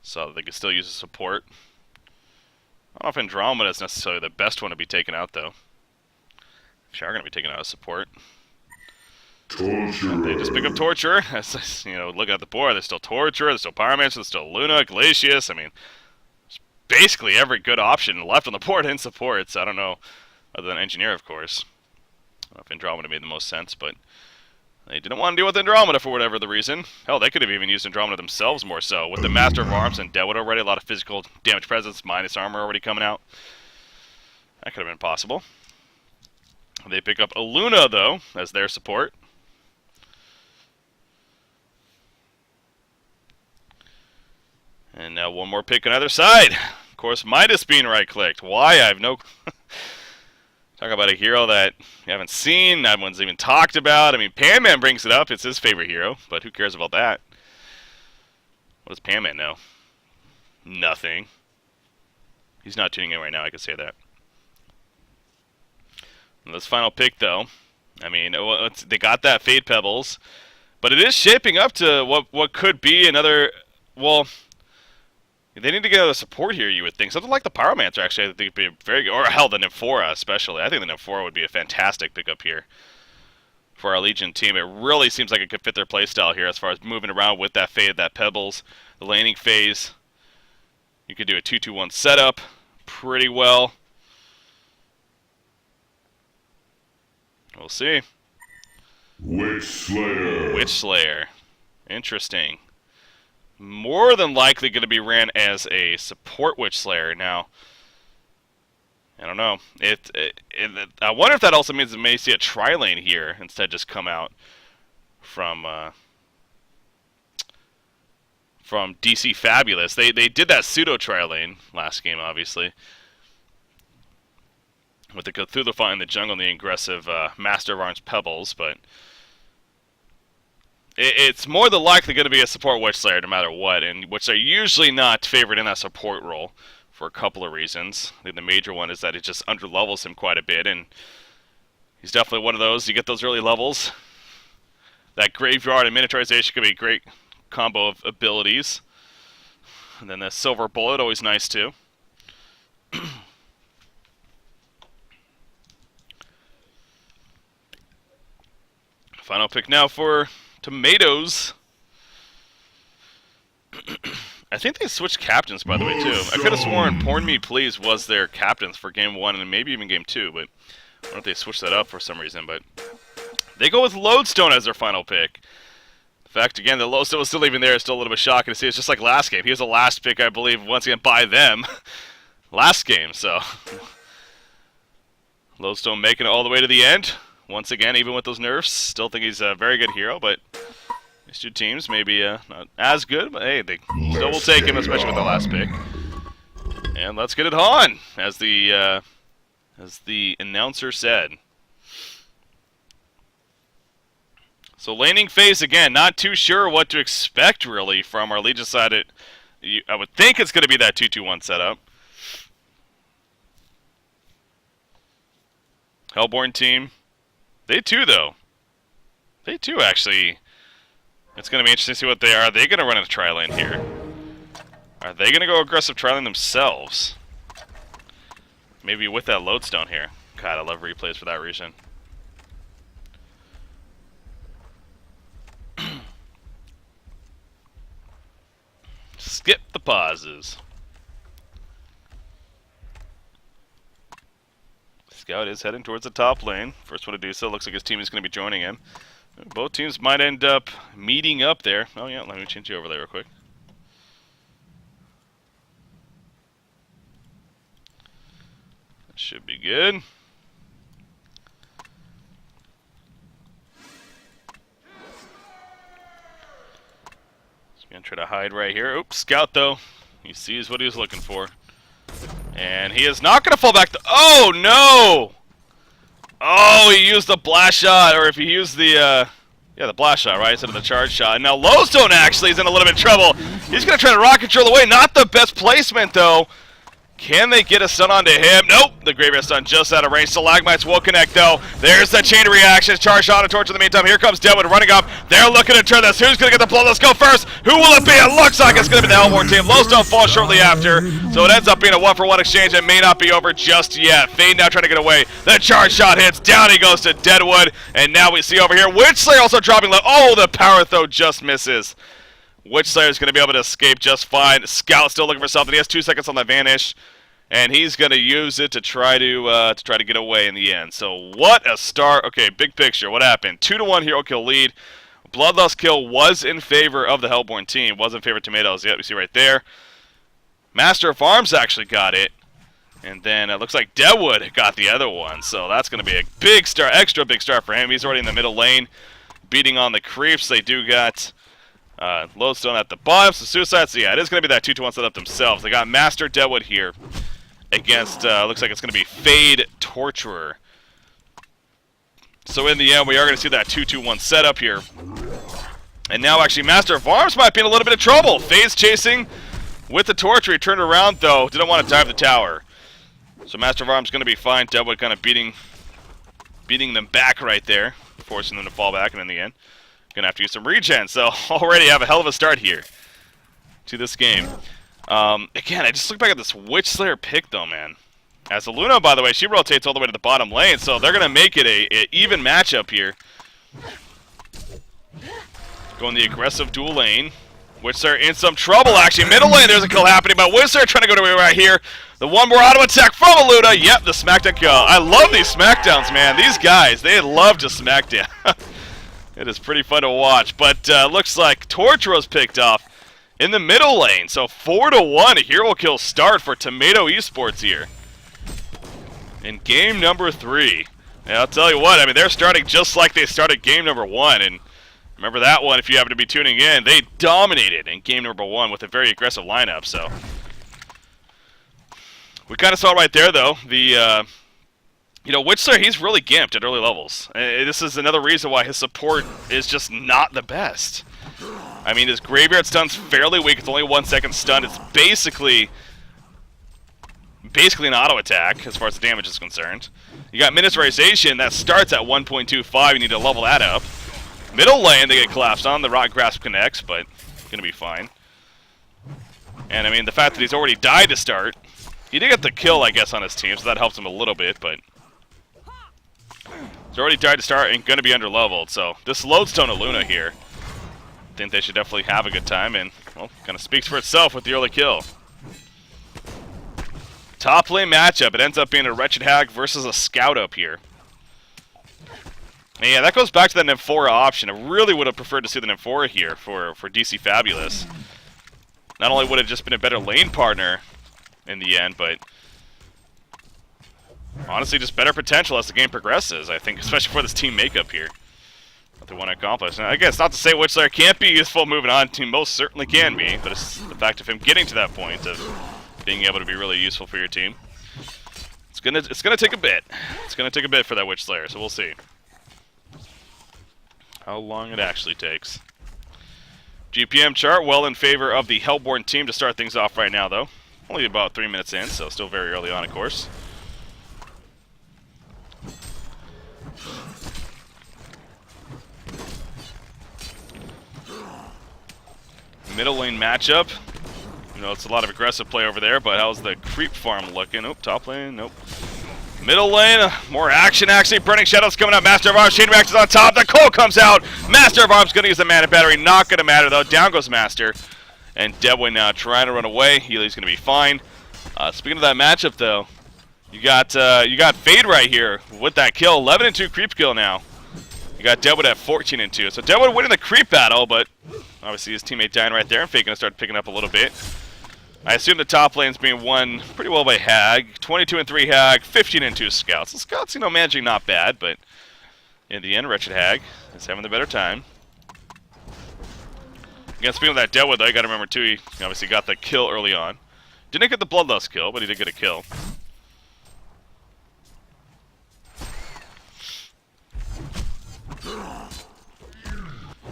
so they can still use a support. I don't know if Andromeda is necessarily the best one to be taken out, though. Sure, are going to be taken out as support. Torturer. They just pick up Torturer. You know, look at the board. There's still Torturer, there's still Pyromancer, there's still Luna, Glacius. I mean, there's basically every good option left on the board in support. So I don't know, other than Engineer, of course. I don't know if Andromeda made the most sense, but they didn't want to deal with Andromeda for whatever the reason. Hell, they could have even used Andromeda themselves more so. With the Master of Arms and Deadwood already, a lot of physical damage presence, minus armor already coming out. That could have been possible. They pick up a Luna, though, as their support. And now one more pick on either side. Of course, Midas being right-clicked. Why? I have no... Talk about a hero that you haven't seen, no one's even talked about. I mean, Pan-Man brings it up. It's his favorite hero, but who cares about that? What does Pan-Man know? Nothing. He's not tuning in right now, I can say that. And this final pick, though, I mean, they got that Fade Pebbles, but it is shaping up to what could be another, well... They need to get a support here, you would think. Something like the Pyromancer, actually, I think would be very good. Or, hell, the Nymphora, especially. I think the Nymphora would be a fantastic pickup here for our Legion team. It really seems like it could fit their playstyle here as far as moving around with that Fade, that Pebbles, the laning phase. You could do a 2-2-1 setup pretty well. We'll see. Witch Slayer. Witch Slayer. Interesting. More than likely going to be ran as a support Witch Slayer. Now, I don't know. I wonder if that also means we may see a tri-lane here instead just come out from DC Fabulous. They did that pseudo tri-lane last game, obviously, with the Cthulhu fight in the jungle and the aggressive Master of Arms Pebbles, but it's more than likely going to be a support Witch Slayer no matter what, and which are usually not favored in that support role for a couple of reasons. I think the major one is that it just underlevels him quite a bit, and he's definitely one of those. You get those early levels. That Graveyard and Miniaturization could be a great combo of abilities. And then the Silver Bullet, always nice too. Final pick now for Tomatoes. I think they switched captains, by the way, too. I could have sworn Porn Me Please was their captains for Game 1 and maybe even Game 2, but I don't know if they switched that up for some reason, but they go with Lodestone as their final pick. In fact, again, the Lodestone was still even there. It's still a little bit shocking to see. It's just like last game. He was the last pick, I believe, once again, by them last game, so Lodestone making it all the way to the end. Once again, even with those nerfs, still think he's a very good hero, but these two teams maybe not as good, but hey, they still will take him, especially with the last pick. And let's get it on, as the announcer said. So laning phase again, not too sure what to expect really from our Legion side. I would think it's going to be that 2-2-1 setup. Hellborn team. They too, though. They too, actually. It's going to be interesting to see what they are. Are they going to run a tri-lane here? Are they going to go aggressive tri-lane themselves? Maybe with that Lodestone here. God, I love replays for that reason. Skip the pauses. Scout is heading towards the top lane. First one to do so. Looks like his team is going to be joining him. Both teams might end up meeting up there. Oh yeah, let me change you over there real quick. That should be good. He's going to try to hide right here. Oops, Scout though. He sees what he was looking for. And he is not going to fall back to... Oh, no! Oh, he used the blast shot, or if he used the, the blast shot, right, instead of the charge shot. And now Lodestone actually is in a little bit of trouble. He's going to try to rock control away. Not the best placement, though. Can they get a stun onto him? Nope. The Graveyard stun just out of range. Stalagmites will connect, though. There's the chain reaction. Charge shot and torch in the meantime. Here comes Deadwood running up. They're looking to turn this. Who's going to get the blow? Let's go first. Who will it be? It looks like it's going to be the Hellborn team. Lowstone falls shortly after, so it ends up being a 1-for-1 exchange. It may not be over just yet. Fade now trying to get away. The charge shot hits. Down he goes to Deadwood. And now we see over here Witchslayer also dropping low. Oh, the power throw just misses. Witchslayer is going to be able to escape just fine. Scout still looking for something. He has 2 seconds on the vanish. And he's going to use it to try to get away in the end. So what a start. Okay, big picture. What happened? 2-1 hero kill lead. Bloodlust kill was in favor of the Hellborn team. Was in favor of Tomatoes. Yep, we see right there. Master of Arms actually got it. And then it looks like Deadwood got the other one. So that's going to be a big start, extra big start for him. He's already in the middle lane, beating on the creeps. They do got Lodestone at the bottom. So Suicides, yeah, it is going to be that 2-1 setup themselves. They got Master Deadwood here against, looks like it's going to be Fade Torturer. So in the end, we are going to see that 2-2-1 setup here. And now actually Master of Arms might be in a little bit of trouble. Fade's chasing with the Torturer. He turned around though, didn't want to dive the tower. So Master of Arms going to be fine. Deadwood kind of beating them back right there, forcing them to fall back, and in the end, going to have to use some regen. So already have a hell of a start here to this game. Again, I just look back at this Witchslayer pick though, man. As the Luna, by the way, she rotates all the way to the bottom lane, so they're going to make it a even matchup here. Going the aggressive dual lane. Witchslayer in some trouble, actually. Middle lane, there's a kill happening, but Witchslayer trying to go to right here. The one more auto attack from a Luna. Yep, the smackdown kill. I love these smackdowns, man. These guys, they love to smackdown. It is pretty fun to watch, but looks like Torturo's picked off in the middle lane. So 4-1, a hero kill start for Tomato Esports here in game number 3. And I'll tell you what, I mean, they're starting just like they started game number 1. And remember that one, if you happen to be tuning in, they dominated in game number 1 with a very aggressive lineup. So we kind of saw it right there, though. The you know, Witchslayer, he's really gimped at early levels. This is another reason why his support is just not the best. I mean, his Graveyard stun's fairly weak. It's only 1 second stun. It's basically an auto attack as far as the damage is concerned. You got miniaturization that starts at 1.25. You need to level that up. Middle lane, they get collapsed on. The Rock Grasp connects, but going to be fine. And I mean, the fact that he's already died to start, he did get the kill, I guess, on his team, so that helps him a little bit, but he's already died to start and going to be under-leveled. So this Lodestone of Luna here, I think they should definitely have a good time, and, well, kind of speaks for itself with the early kill. Top lane matchup, it ends up being a Wretched Hag versus a Scout up here. And yeah, that goes back to the Nymphora option. I really would have preferred to see the Nymphora here for DC Fabulous. Not only would it have just been a better lane partner in the end, but honestly just better potential as the game progresses, I think, especially for this team makeup here. What they want to accomplish. Now, I guess not to say Witchslayer can't be useful moving on, team most certainly can be, but it's the fact of him getting to that point of being able to be really useful for your team. It's gonna take a bit. It's gonna take a bit for that Witchslayer, so we'll see how long it actually takes. GPM chart well in favor of the Hellborn team to start things off right now, though. Only about 3 minutes in, so still very early on, of course. Middle lane matchup. You know, it's a lot of aggressive play over there, but how's the creep farm looking? Nope, top lane, nope. Middle lane, more action actually. Burning Shadows coming up. Master of Arms, chain reactions on top. The Cole comes out. Master of Arms going to use the mana battery. Not going to matter though. Down goes Master. And Deadwood now trying to run away. Healy's going to be fine. Speaking of that matchup though, you got Fade right here with that kill. 11-2 creep kill now. You got Deadwood at 14-2. So Deadwood winning the creep battle, but obviously his teammate dying right there. And Fade going to start picking up a little bit. I assume the top lane's being won pretty well by Hag. 22-3 Hag, 15-2 Scouts. The Scouts, you know, managing not bad, but in the end, Wretched Hag is having the better time. Again, speaking of that Deadwood, though, you got to remember, too, he obviously got the kill early on. Didn't get the Bloodlust kill, but he did get a kill.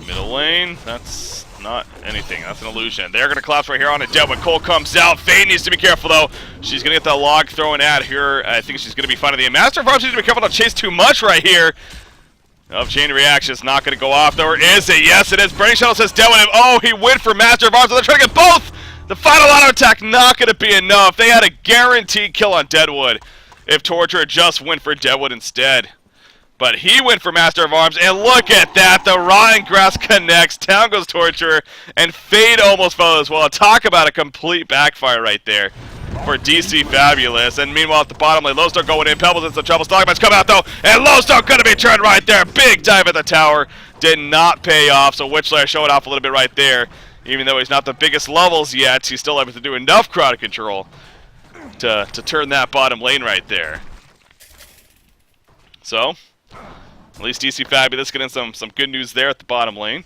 Middle lane, that's not anything. That's an illusion. They're going to collapse right here on a dead when Cole comes out. Faye needs to be careful, though. She's going to get that log thrown at her. I think she's going to be finding the Master of Arms needs to be careful not to chase too much right here. Chain reaction is not going to go off, though, or is it? Yes, it is. Burning Shuttle says Deadwood. Oh, he went for Master of Arms. They're trying to get both. The final auto attack not going to be enough. They had a guaranteed kill on Deadwood if Torture just went for Deadwood instead. But he went for Master of Arms, and look at that. The Rotten Grass connects. Down goes Torture, and Fade almost fell as well. Talk about a complete backfire right there for DC Fabulous. And meanwhile, at the bottom lane, Lowstar going in. Pebbles into trouble. Stalkman's come out, though, and Lowstar going to be turned right there. Big dive at the tower. Did not pay off, so Witchslayer showing off a little bit right there. Even though he's not the biggest levels yet, he's still able to do enough crowd control to turn that bottom lane right there. So, at least DC Fabulous getting some good news there at the bottom lane.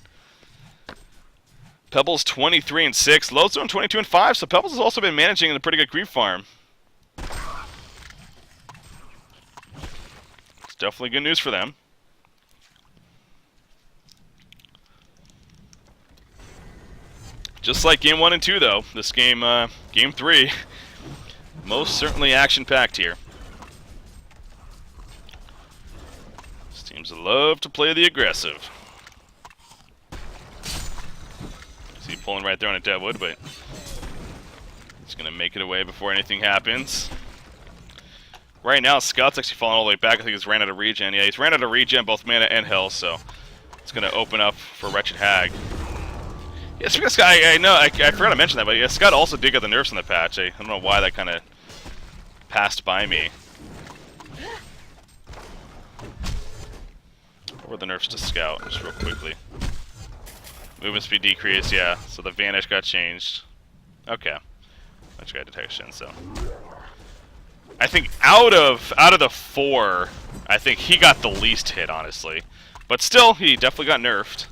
Pebbles 23-6, Lodestone 22-5, so Pebbles has also been managing a pretty good creep farm. It's definitely good news for them. Just like game 1 and 2, though, this game, game 3, most certainly action-packed here. Teams love to play the aggressive. See pulling right there on a Deadwood, but he's going to make it away before anything happens. Right now, Scout's actually falling all the way back. I think he's ran out of regen. Yeah, he's ran out of regen, both mana and health, so it's going to open up for Wretched Hag. Yeah, speaking of Scott, I forgot to mention that, but yeah, Scott also did get the nerfs in the patch. I don't know why that kind of passed by me. Or the nerfs to Scout, just real quickly. Movement speed decreased, yeah. So the Vanish got changed. Okay. Much guy detection, so. I think out of the 4, I think he got the least hit, honestly. But still, he definitely got nerfed.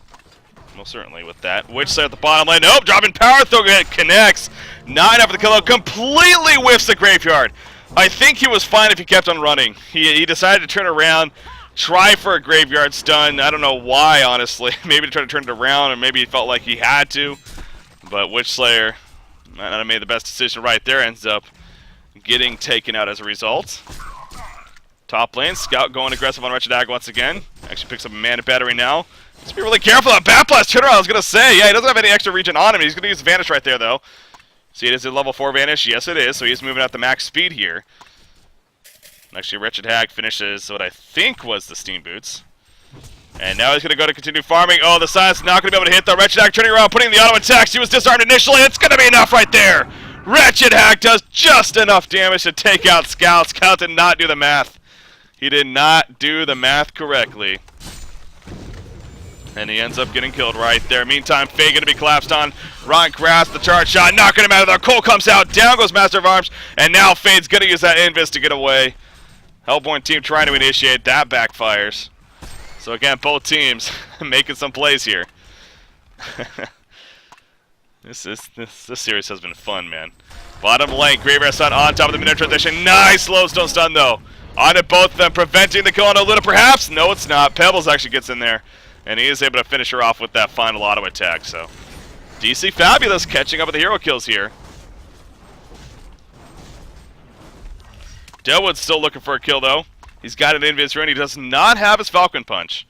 Most certainly with that. Witch side at the bottom lane. Nope, dropping power throw connects. 9 after the kill, completely whiffs the graveyard. I think he was fine if he kept on running. He decided to turn around. Try for a graveyard stun. I don't know why, honestly. Maybe to try to turn it around, or maybe he felt like he had to. But Witchslayer might not have made the best decision right there. Ends up getting taken out as a result. Top lane, Scout going aggressive on Wretched Hag once again. Actually picks up a mana battery now. Let's be really careful. That Bat Blast turnaround, I was going to say. Yeah, he doesn't have any extra regen on him. He's going to use Vanish right there, though. See, it is a level 4 Vanish. Yes, it is. So he's moving at the max speed here. Actually, Wretched Hag finishes what I think was the Steam Boots. And now he's going to go to continue farming. Oh, the side's not going to be able to hit the Wretched Hag turning around, putting the auto attack. She was disarmed initially. It's going to be enough right there. Wretched Hag does just enough damage to take out Scout. Scout did not do the math. He did not do the math correctly. And he ends up getting killed right there. Meantime, Faye going to be collapsed on. Rotten Grass, the charge shot, not going to matter there. Cole comes out, down goes Master of Arms, and now Fade's going to use that Invis to get away. Hellborn team trying to initiate, that backfires. So again, both teams making some plays here. This series has been fun, man. Bottom lane, Graveyard Stun on top of the minute transition. Nice Lowstone stun though. On it, both of them, preventing the kill on Oluna perhaps? No, it's not. Pebbles actually gets in there, and he is able to finish her off with that final auto attack. So DC Fabulous catching up with the hero kills here. Deadwood's still looking for a kill, though. He's got an Invis rune. He does not have his Falcon Punch,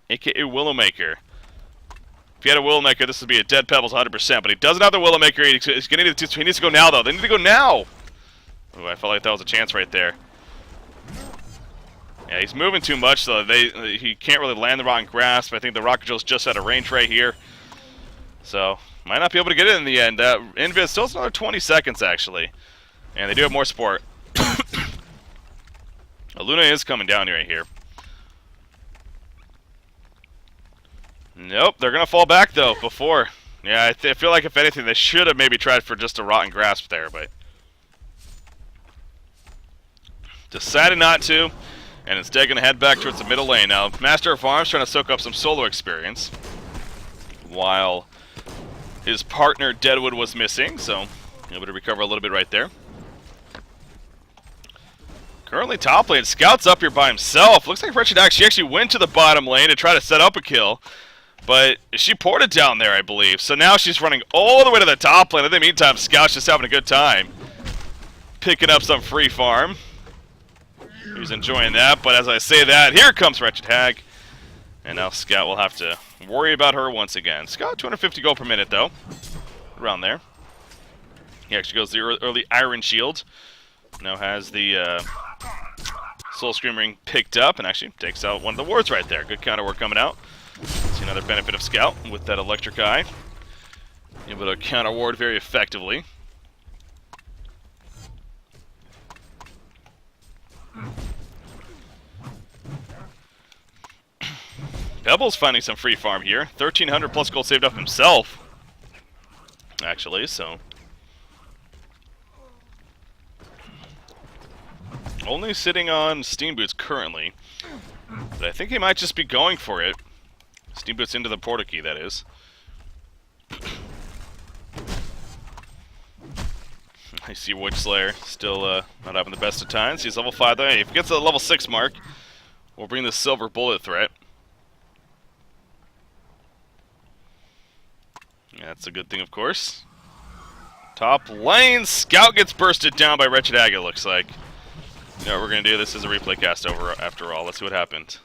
a.k.a. Willowmaker. If he had a Willowmaker, this would be a dead Pebbles 100%, but he doesn't have the Willowmaker. He needs to go now, though. They need to go now. Ooh, I felt like that was a chance right there. Yeah, he's moving too much, so he can't really land the Rotten Grasp. I think the Rocket Drill's just out of range right here. So, might not be able to get it in the end. Invis still has another 20 seconds, actually. And they do have more support. Luna is coming down right here. Nope, they're going to fall back, though, before. Yeah, I feel like, if anything, they should have maybe tried for just a Rotten Grasp there, but decided not to, and instead going to head back towards the middle lane. Now, Master of Arms trying to soak up some solo experience, while his partner, Deadwood, was missing, so able to recover a little bit right there. Currently top lane, Scout's up here by himself. Looks like Wretched Hag, she actually went to the bottom lane to try to set up a kill. But she ported down there, I believe. So now she's running all the way to the top lane. In the meantime, Scout's just having a good time. Picking up some free farm. He's enjoying that, but as I say that, here comes Wretched Hag. And now Scout will have to worry about her once again. Scout, 250 gold per minute, though. Around there. He actually goes the early Iron Shield. Now has the Soul Scream Ring picked up and actually takes out one of the wards right there. Good counter work coming out. See another benefit of Scout with that Electric Eye. Able to counter ward very effectively. Pebbles finding some free farm here. 1,300 plus gold saved up himself. Actually, so... Only sitting on Steam Boots currently. But I think he might just be going for it. Steam Boots into the Porta Key, that is. I see Witch Slayer still not having the best of times. He's level 5 though. If he gets to the level 6 mark, we'll bring the Silver Bullet threat. Yeah, that's a good thing, of course. Top lane, Scout gets bursted down by Wretched Hag, it looks like. You know what we're going to do? This is a replay cast over after all. Let's see what happened.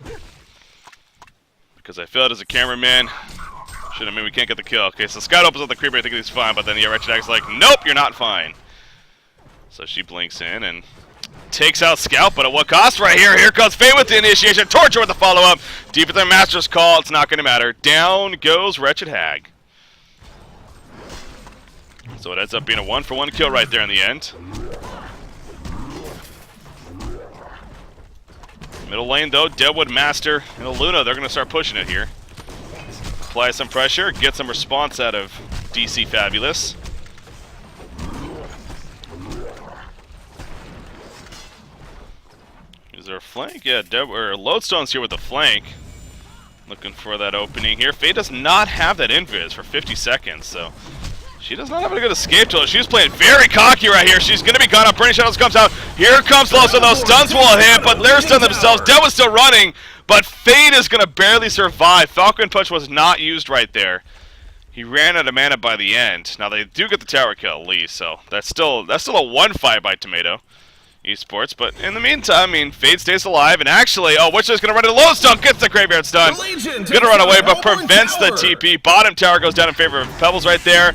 Because I failed as a cameraman. Should have mean we can't get the kill. Okay, so Scout opens up the creeper. I think he's fine, but then yeah, Wretched Hag's like, nope, you're not fine. So she blinks in and takes out Scout, but at what cost right here? Here comes Fate with the initiation. Torture with the follow-up. Deep at their Master's Call. It's not going to matter. Down goes Wretched Hag. So it ends up being a 1-for-1 kill right there in the end. Middle lane, though, Deadwood Master and a Luna, they're going to start pushing it here. Apply some pressure, get some response out of DC Fabulous. Is there a flank? Yeah, Lodestone's here with the flank. Looking for that opening here. Faye does not have that invis for 50 seconds, so... She does not have a good escape tool. She's playing very cocky right here. She's going to be caught up. Burning Shadows comes out. Here comes Loso. Those stuns will hit, but they're stunned themselves. Dead was still running, but Fade is going to barely survive. Falcon Punch was not used right there. He ran out of mana by the end. Now, they do get the tower kill at least, so that's still a 1-5 by Tomato Esports. But in the meantime, I mean, Fade stays alive, and actually, Witcher's going to run into Lodestone, gets the Graveyard Stun. Going to run away, but prevents the TP. Bottom tower goes down in favor of Pebbles right there.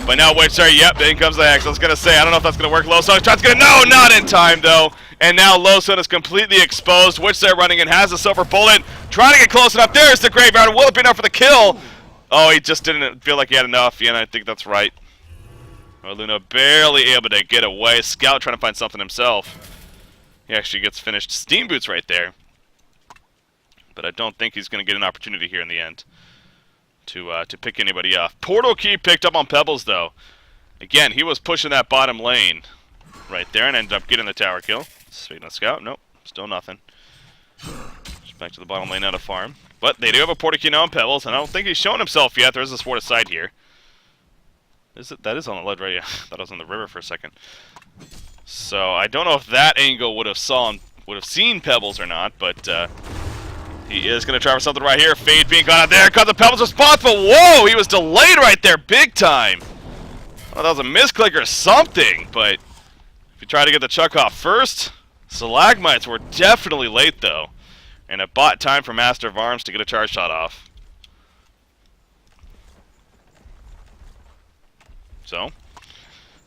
But now Witcher, yep, in comes the Hex. I was going to say, I don't know if that's going to work. Lowstone tries to get it. No, not in time, though. And now Lowstone is completely exposed. Witcher running in, has a Silver Bullet. Trying to get close enough. There's the Graveyard. Will it be enough for the kill? Oh, he just didn't feel like he had enough. Yeah, and I think that's right. Luna barely able to get away. Scout trying to find something himself. He actually gets finished Steam Boots right there. But I don't think he's going to get an opportunity here in the end to pick anybody off. Portal Key picked up on Pebbles, though. Again, he was pushing that bottom lane right there and ended up getting the tower kill. Speaking of Scout, nope, still nothing. Just back to the bottom lane now to farm. But they do have a Portal Key now on Pebbles, and I don't think he's shown himself yet. There is a Sword of Sight here. That is on the ledge right? Yeah, I thought it was on the river for a second. So I don't know if that angle would have seen Pebbles or not, but he is going to try for something right here. Fade being gone out there. Cut the Pebbles response, but whoa, he was delayed right there big time. Oh, that was a misclick or something, but if you try to get the chuck off first, Stalagmites were definitely late, though. And it bought time for Master of Arms to get a charge shot off. So,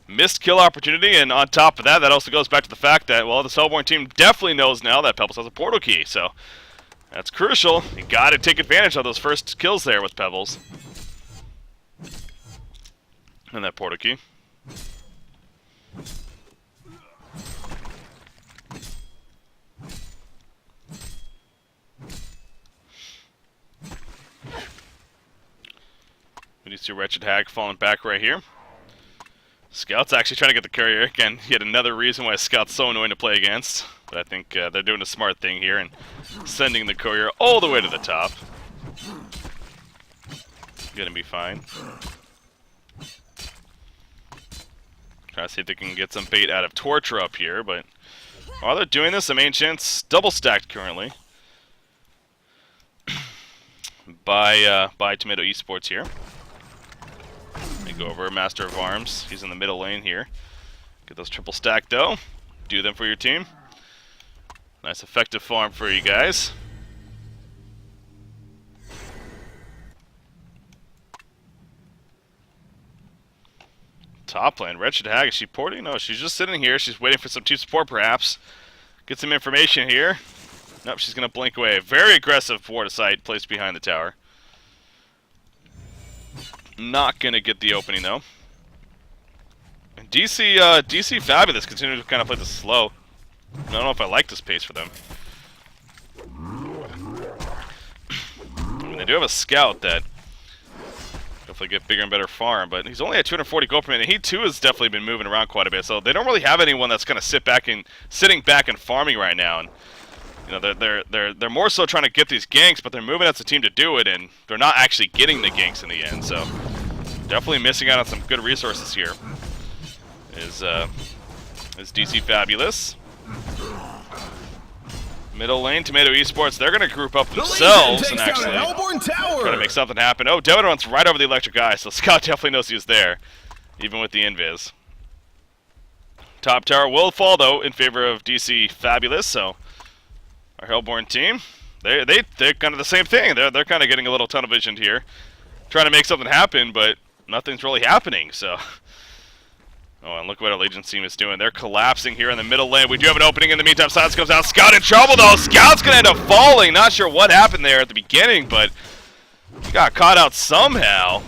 missed kill opportunity, and on top of that, that also goes back to the fact that, well, the Hellborn team definitely knows now that Pebbles has a Portal Key, so that's crucial. You got to take advantage of those first kills there with Pebbles. And that Portal Key. We do see Wretched Hag falling back right here. Scout's actually trying to get the courier. Again, yet another reason why Scout's so annoying to play against. But I think they're doing a smart thing here and sending the courier all the way to the top. Gonna be fine. Trying to see if they can get some bait out of Torture up here, but while they're doing this, some Ancients double stacked currently. by TMTO Esports here. Let me go over Master of Arms. He's in the middle lane here. Get those triple stack though. Do them for your team. Nice effective farm for you guys. Top lane, Wretched Hag, is she porting? No, she's just sitting here. She's waiting for some team support perhaps. Get some information here. Nope, she's going to blink away. Very aggressive ward of sight placed behind the tower. Not going to get the opening though. And DC Fabulous continues to kind of play this slow. I don't know if I like this pace for them. I mean, they do have a scout that definitely get bigger and better farm, but he's only at 240 gold per minute. He too has definitely been moving around quite a bit, so they don't really have anyone that's kind of sitting back and farming right now. And you know, they're more so trying to get these ganks, but they're moving as a team to do it, and they're not actually getting the ganks in the end. So definitely missing out on some good resources here. Is DC Fabulous. Middle lane, TMTO Esports, they're going to group up themselves and actually try to make something happen. Oh, Devin runs right over the electric eye, so Scott definitely knows he was there, even with the invis. Top tower will fall, though, in favor of DC Fabulous, so our Hellborn team, they're kind of the same thing. They're kind of getting a little tunnel visioned here, trying to make something happen, but nothing's really happening, so... Oh, and look what our Legion's team is doing. They're collapsing here in the middle lane. We do have an opening in the meantime. Silence comes out. Scout in trouble, though. Scout's going to end up falling. Not sure what happened there at the beginning, but he got caught out somehow.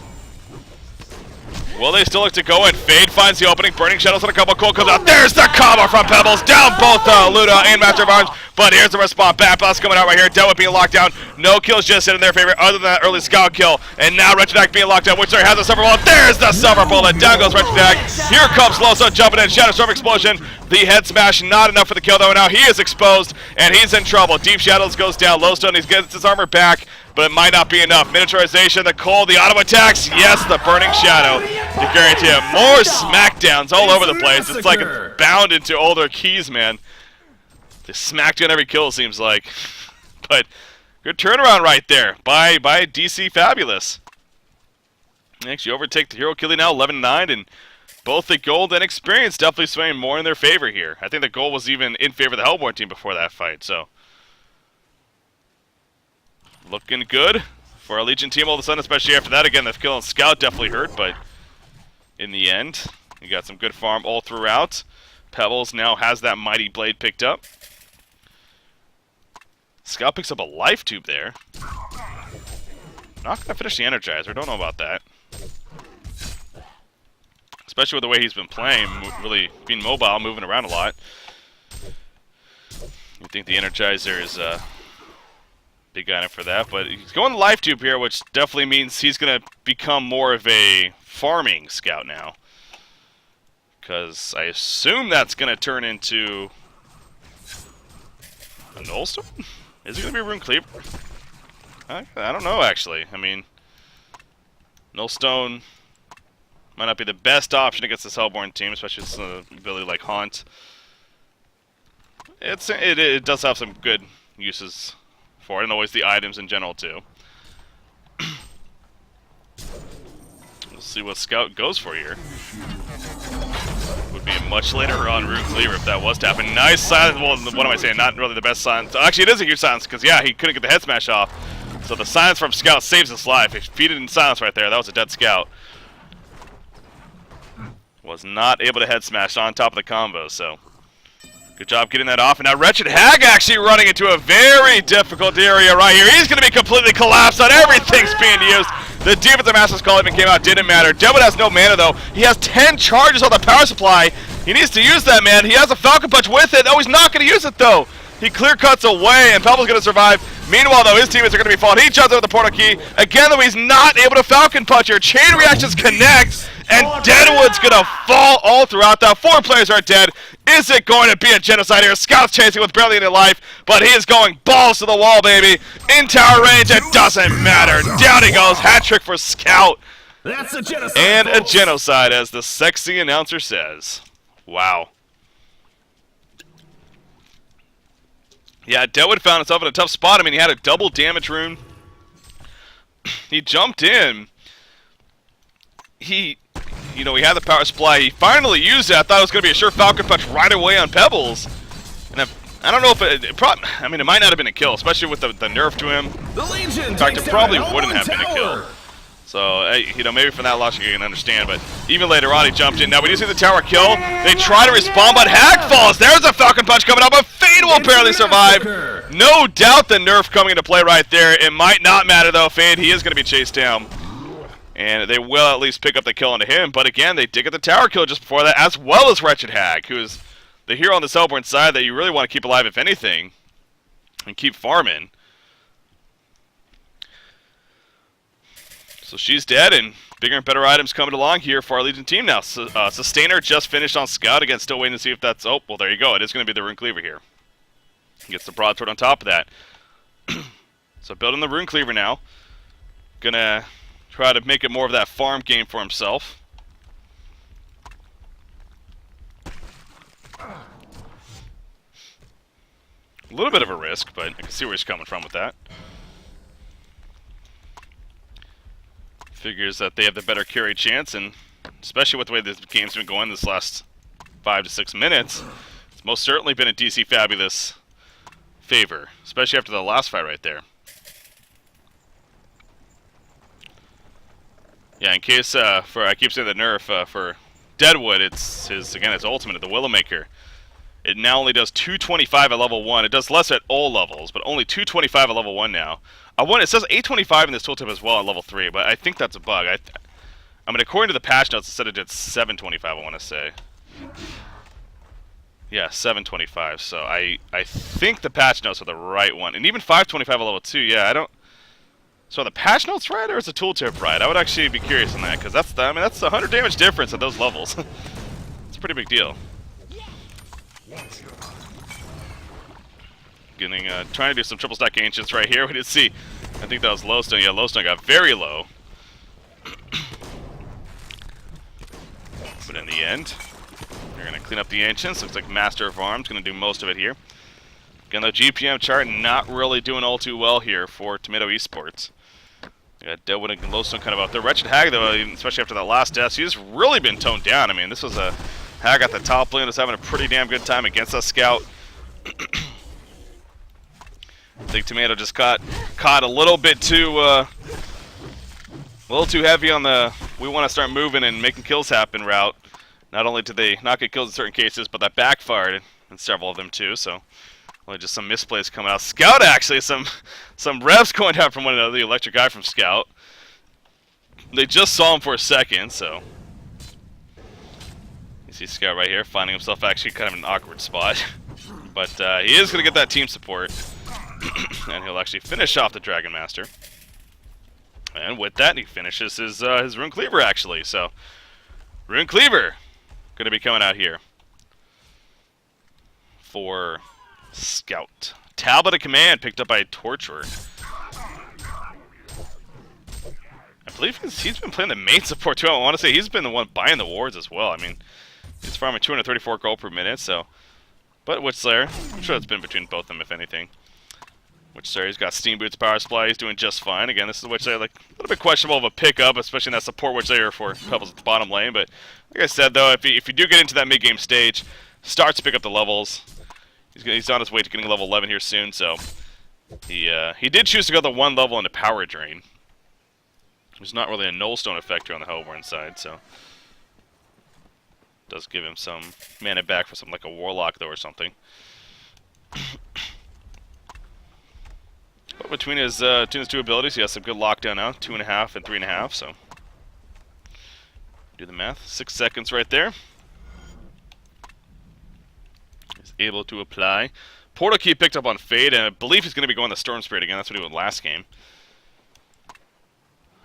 Will they still look to go in? Fade finds the opening. Burning Shadows on a couple. Cole comes out. There's the combo from Pebbles. Down both Luna and Master of Arms. But here's the respawn. Bad Blast coming out right here. Dewa being locked down. No kills just in their favor other than that early scout kill. And now Wretched Hag being locked down. Witcher has a silver bullet. There's the silver bullet. Down goes Wretched Hag. Here comes Loso jumping in. Shadow Storm explosion. The head smash not enough for the kill though. And now he is exposed and he's in trouble. Deep Shadows goes down. Lowstone, he gets his armor back, but it might not be enough. Miniaturization, the cold, the auto attacks. Yes, the Burning Shadow to guarantee it. More smackdowns all over the place. It's like it's bound into older keys, man. They smacked on every kill, it seems like. But good turnaround right there by DC Fabulous. They actually overtake the hero killing now, 11-9, and both the gold and experience definitely swaying more in their favor here. I think the gold was even in favor of the Hellborn team before that fight, so. Looking good for our Legion team all of a sudden, especially after that. Again, the kill on Scout definitely hurt, but in the end, you got some good farm all throughout. Pebbles now has that Mighty Blade picked up. Scout picks up a life tube there. Not going to finish the Energizer. Don't know about that. Especially with the way he's been playing, really being mobile, moving around a lot. You think the Energizer is a big item for that, but he's going to life tube here, which definitely means he's going to become more of a farming scout now. Because I assume that's going to turn into a Nullstone? Is it going to be a Rune Cleaver? I don't know, actually. I mean, Nullstone might not be the best option against this Hellborn team, especially with an ability like Haunt. It does have some good uses for it, and always the items in general, too. We'll see what Scout goes for here. Would be a much later on Rune Cleaver if that was to happen. Nice silence. Well, what am I saying? Not really the best silence. Actually, it is a huge silence because, yeah, he couldn't get the head smash off. So the silence from Scout saves his life. He feed it in silence right there. That was a dead Scout. Was not able to head smash on top of the combo, so good job getting that off. And now Wretched Hag actually running into a very difficult area right here. He's going to be completely collapsed on everything's being used. The defensive Master's Call even came out, didn't matter. Devin has no mana though. He has 10 charges on the power supply. He needs to use that, man. He has a Falcon Punch with it. Oh, he's not going to use it though. He clear cuts away, and Pebble's going to survive. Meanwhile, though, his teammates are going to be falling each other with the portal key. Again, though, he's not able to Falcon Punch here. Chain reactions connect, and Deadwood's going to fall all throughout. That 4 players are dead. Is it going to be a genocide here? Scout's chasing with barely any life, but he is going balls to the wall, baby. In tower range, it doesn't matter. Down he goes. Hat trick for Scout. That's a genocide, and folks. a genocide, as the sexy announcer says. Wow. Yeah, Deadwood found himself in a tough spot. I mean, he had a double damage rune. he jumped in. He had the power supply. He finally used it. I thought it was going to be a sure Falcon Punch right away on Pebbles. And I don't know if it might not have been a kill, especially with the nerf to him. In fact, it probably wouldn't have been a kill. So, maybe from that logic you can understand, but even later on he jumped in. Now we do see the tower kill. They try to respawn, but Hag falls. There's a Falcon Punch coming up, but Fade will apparently survive. No doubt the nerf coming into play right there. It might not matter though, Fade, he is going to be chased down. And they will at least pick up the kill onto him, but again, they did get the tower kill just before that, as well as Wretched Hag, who is the hero on the Hellborn side that you really want to keep alive if anything, and keep farming. So she's dead, and bigger and better items coming along here for our Legion team now. Sustainer just finished on Scout. Again, still waiting to see if that's... Oh, well, there you go. It is going to be the Rune Cleaver here. Gets the Broadsword on top of that. So building the Rune Cleaver now. Gonna try to make it more of that farm game for himself. A little bit of a risk, but I can see where he's coming from with that. Figures that they have the better carry chance, and especially with the way this game's been going this last 5 to 6 minutes, it's most certainly been a DC Fabulous favor, especially after the last fight right there. Yeah, in case I keep saying the nerf for Deadwood, it's his ultimate, the Willowmaker. It now only does 225 at level 1. It does less at all levels, but only 225 at level 1 now. It says 825 in this tooltip as well at level 3, but I think that's a bug. According to the patch notes, it said it did 725, I want to say. Yeah, 725, so I think the patch notes are the right one. And even 525 at level 2, yeah, I don't... So are the patch notes right, or is the tooltip right? I would actually be curious on that, because that's 100 damage difference at those levels. It's a pretty big deal. Trying to do some triple stack ancients right here. We did see, I think that was Lowstone. Yeah, Lowstone got very low. But in the end, they're going to clean up the ancients. Looks like Master of Arms going to do most of it here. Again, the GPM chart not really doing all too well here for Tomato Esports. Got Deadwood and Lowstone kind of up there. Wretched Hag, though, especially after that last death, he's really been toned down. I mean, this was a Hag at the top lane, was having a pretty damn good time against that Scout. I think Tomato just caught a little bit too heavy on the we want to start moving and making kills happen route. Not only did they not get kills in certain cases, but that backfired in several of them too. So only just some misplays coming out. Scout actually some revs going down from one another. The electric guy from Scout. They just saw him for a second, so you see Scout right here finding himself actually kind of in an awkward spot, but he is going to get that team support. And he'll actually finish off the Dragon Master. And with that, he finishes his Rune Cleaver, actually. So, Rune Cleaver going to be coming out here for Scout. Tablet of Command picked up by Torturer. I believe he's been playing the main support, too. I want to say he's been the one buying the wards as well. I mean, he's farming 234 gold per minute, so... But Witchslayer, I'm sure it's been between both of them, if anything. Witchslayer, he's got Steam Boots, Power Supply, he's doing just fine. Again, this is Witchslayer, like, a little bit questionable of a pickup, especially in that support Witchslayer for Pebbles at the bottom lane. But, like I said, though, if you do get into that mid-game stage, starts to pick up the levels. He's on his way to getting level 11 here soon, so... He did choose to go the one level into Power Drain. There's not really a Nullstone effect here on the Hellborn side, so... Does give him some mana back for something like a Warlock, though, or something. But between his two abilities, he has some good lockdown now, 2.5 and 3.5. So do the math. 6 seconds right there. He's able to apply. Portal Key picked up on Fade, and I believe he's going to be going the Storm Spirit again. That's what he went last game.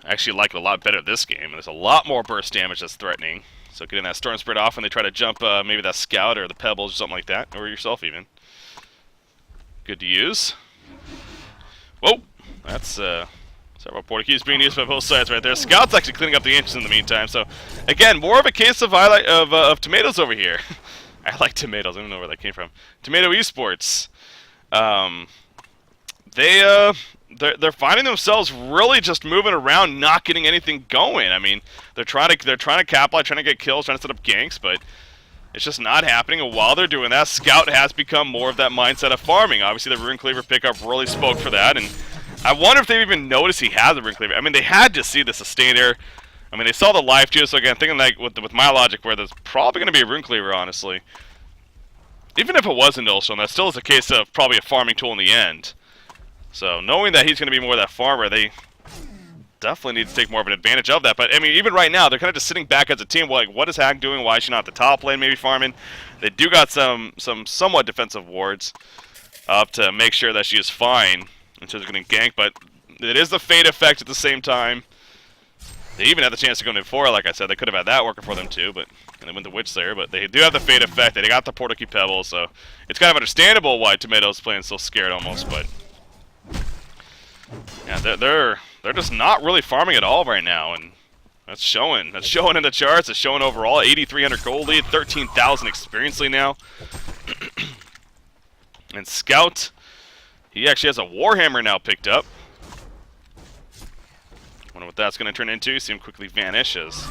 I actually like it a lot better this game. There's a lot more burst damage that's threatening. So getting that Storm Spirit off when they try to jump maybe that Scout or the Pebbles or something like that, or yourself even. Good to use. Whoa! That's several portal keys being used by both sides right there. Scout's actually cleaning up the inches in the meantime. So again, more of a case of tomatoes over here. I like tomatoes. I don't know where that came from. Tomato Esports. They they're finding themselves really just moving around, not getting anything going. I mean, they're trying to capitalize, trying to get kills, trying to set up ganks, but it's just not happening. And while they're doing that, Scout has become more of that mindset of farming. Obviously, the Rune Cleaver pickup really spoke for that, and I wonder if they even noticed he had the Rune Cleaver. I mean, they had to see the sustainer. I mean, they saw the life too, so again, thinking like with my logic, where there's probably going to be a Rune Cleaver, honestly. Even if it was a Nullstone, that still is a case of probably a farming tool in the end. So, knowing that he's going to be more of that farmer, they definitely need to take more of an advantage of that. But, I mean, even right now, they're kind of just sitting back as a team. Like, what is Hag doing? Why is she not at the top lane, maybe farming? They do got some somewhat defensive wards up to make sure that she is fine in terms of getting ganked. But it is the Fade effect at the same time. They even had the chance to go into 4, like I said. They could have had that working for them too, but and they went to Witch Slayer. But they do have the Fade effect. They got the Portal Key Pebble, so it's kind of understandable why Tomato's playing so scared almost. But yeah, they're just not really farming at all right now, and that's showing. That's showing in the charts. It's showing overall. 8,300 gold lead, 13,000 experience lead now. And Scout, he actually has a Warhammer now picked up. Wonder what that's going to turn into. See him quickly vanish as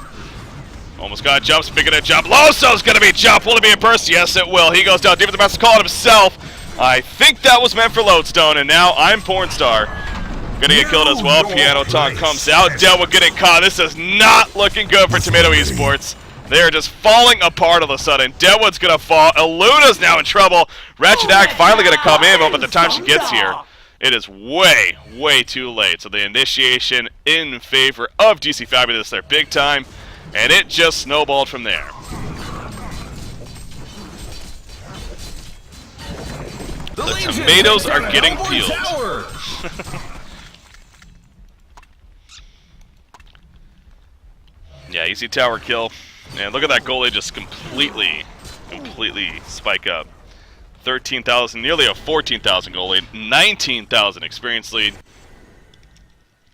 almost got a jump. Speaking of jump, Loso's going to be jump. Will it be a burst? Yes, it will. He goes down. David the Master call it himself. I think that was meant for Lodestone, and now I'm Pornstar. Gonna get killed as well. Piano Talk comes out. Dewa getting caught. This is not looking good for Tomato Esports. They are just falling apart all of a sudden. Deadwood's gonna fall. Eluna's now in trouble. Ratchet Act finally gonna come in, but by the time she gets here, it is way, way too late. So the initiation in favor of DC Fabulous, they're big time, and it just snowballed from there. The tomatoes are getting peeled. Yeah, easy tower kill. And look at that goalie just completely spike up. 13,000, nearly a 14,000 goal lead, 19,000 experience lead.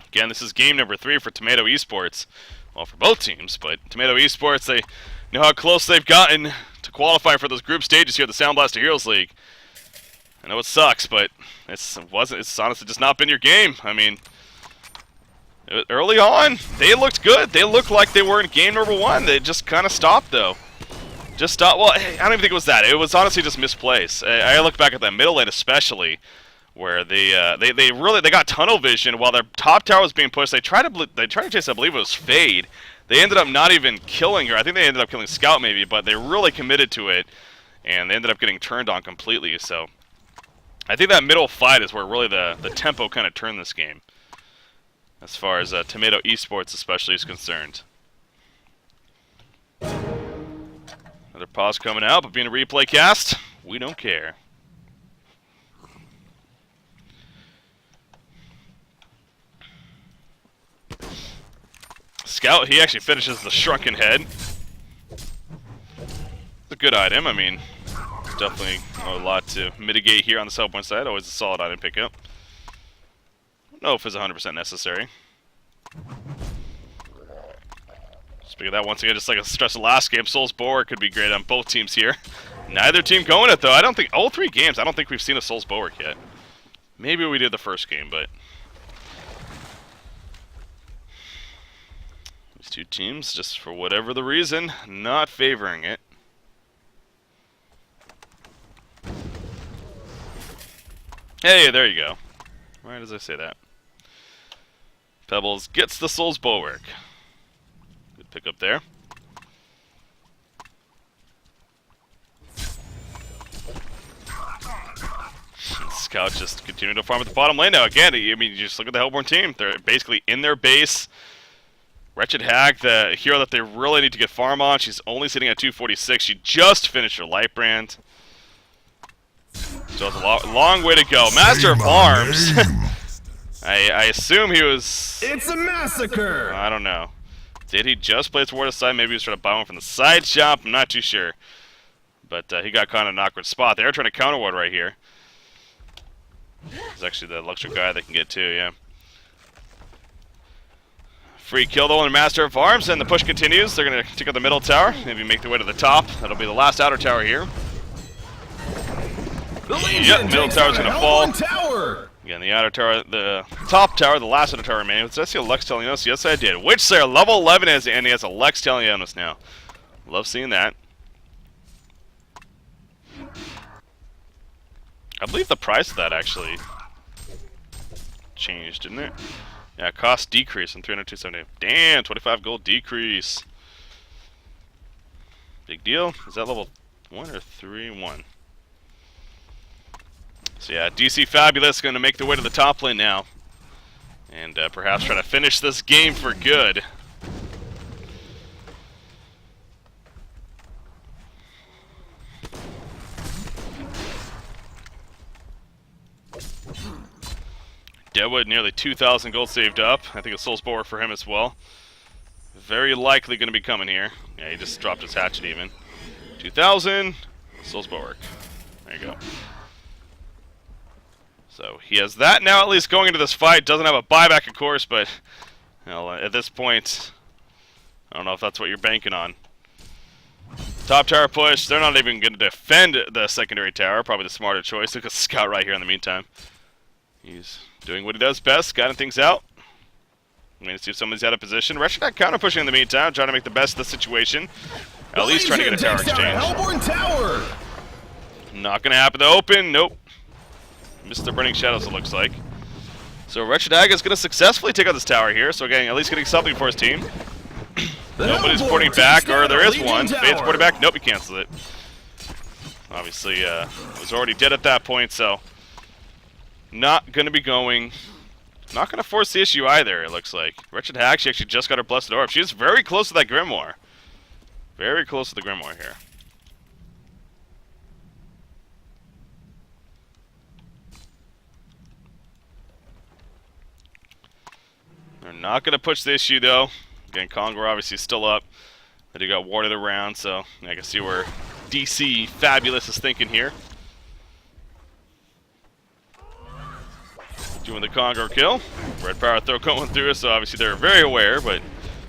Again, this is game number 3 for Tomato Esports. Well, for both teams, but Tomato Esports, they know how close they've gotten to qualify for those group stages here at the SoundBlaster Heroes League. I know it sucks, but it's honestly just not been your game. I mean, early on, they looked good. They looked like they were in game number 1. They just kind of stopped, though. Just stopped. Well, I don't even think it was that. It was honestly just misplaced. I look back at that middle lane especially, where they got tunnel vision while their top tower was being pushed. They tried to chase, I believe it was Fade. They ended up not even killing her. I think they ended up killing Scout maybe, but they really committed to it, and they ended up getting turned on completely. So I think that middle fight is where really the tempo kind of turned this game, as far as Tomato Esports especially is concerned. Another pause coming out, but being a replay cast, we don't care. Scout, he actually finishes the Shrunken Head. It's a good item. I mean, definitely a lot to mitigate here on the sell point side. Always a solid item pickup. I don't know if it's 100% necessary. Speaking of that, once again, just like I stressed the last game, Soul's Bower could be great on both teams here. Neither team going it, though. I don't think, all 3 games, I don't think we've seen a Soul's Bower yet. Maybe we did the first game, but these 2 teams, just for whatever the reason, not favoring it. Hey, there you go. Why does I say that? Pebbles gets the Soul's Bulwark. Good pick up there. Scout just continuing to farm at the bottom lane now. Again, I mean, you just look at the Hellborn team. They're basically in their base. Wretched Hag, the hero that they really need to get farm on. She's only sitting at 246. She just finished her Light Brand. So it's a long way to go. Master of Arms. I assume he was... It's a massacre! I don't know. Did he just play toward the side? Maybe he was trying to buy one from the side shop. I'm not too sure. But he got caught in an awkward spot. They are trying to counter ward right here. There's actually the Luxury guy they can get too, yeah. Free kill though on the Master of Arms, and the push continues. They're going to take out the middle tower, maybe make their way to the top. That'll be the last outer tower here. Yep, middle tower's going to fall. Again, the outer tower, the top tower, the last outer tower remaining. Did I see a Lux Telionis? Yes, I did. Witch Slayer, level 11, and he has a Lux Telionis now. Love seeing that. I believe the price of that actually changed, didn't it? Yeah, cost decrease from 300 to 270. Damn, 25 gold decrease. Big deal. Is that level 1 or 3? 1. So yeah, DC Fabulous going to make their way to the top lane now. And perhaps try to finish this game for good. Deadwood, nearly 2,000 gold saved up. I think a Soul's Bulwark for him as well. Very likely going to be coming here. Yeah, he just dropped his hatchet even. 2,000, Soul's Bulwark. There you go. So he has that now at least going into this fight. Doesn't have a buyback, of course, but you know, at this point, I don't know if that's what you're banking on. Top tower push. They're not even going to defend the secondary tower. Probably the smarter choice. Look at Scout right here in the meantime. He's doing what he does best, scouting things out. I'm going to see if somebody's out of position. Retrodad counter pushing in the meantime, trying to make the best of the situation. At least trying to get a tower exchange. Tower. Not going to happen. The open, nope. Missed the Burning Shadows, it looks like. So Retrodad is going to successfully take out this tower here. So again, at least getting something for his team. Nobody's porting back, or there is one. Fade's porting back. Nope, he cancels it. Obviously, was already dead at that point, so not going to be going. Not going to force the issue either, it looks like. Wretched Hag, she actually just got her Blessed Orb. She is very close to that Grimoire. Very close to the Grimoire here. They're not going to push the issue, though. Again, Congo obviously still up. But he got warded around, so I can see where DC Fabulous is thinking here. Doing the Congo kill. Red Power Throw going through, so obviously they're very aware, but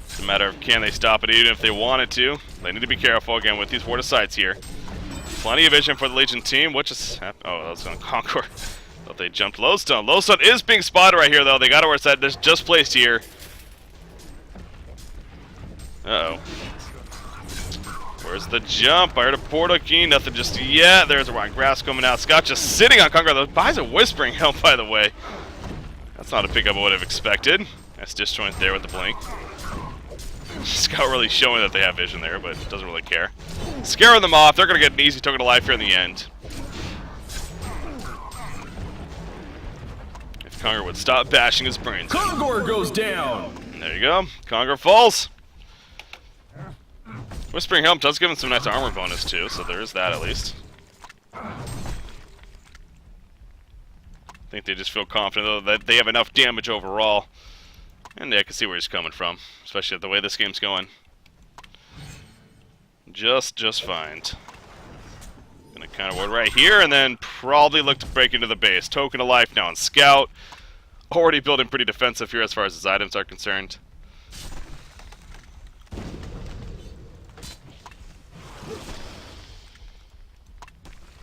it's a matter of can they stop it even if they wanted to. They need to be careful again with these warded sites here. Plenty of vision for the Legion team. What just happened? Oh, that was going to Conquer. Thought they jumped Lodestone. Lodestone is being spotted right here, though. They got to where it's at. Just placed here. Uh-oh. Where's the jump? I heard a portal key. Nothing just yet. There's a Ryan Grass coming out. Scott just sitting on Conquer. The buys a Whispering Help, by the way. That's not a pickup I would have expected. Nice disjoint there with the blink. Scott really showing that they have vision there, but doesn't really care. Scaring them off. They're going to get an easy token of life here in the end. If Conger would stop bashing his brains. Conger goes down. And there you go. Conger falls. Whispering Helm does give him some nice armor bonus too, so there is that at least. I think they just feel confident though that they have enough damage overall. And yeah, I can see where he's coming from, especially the way this game's going. Just fine. Gonna kind of ward right here and then probably look to break into the base. Token of life now on Scout. Already building pretty defensive here as far as his items are concerned.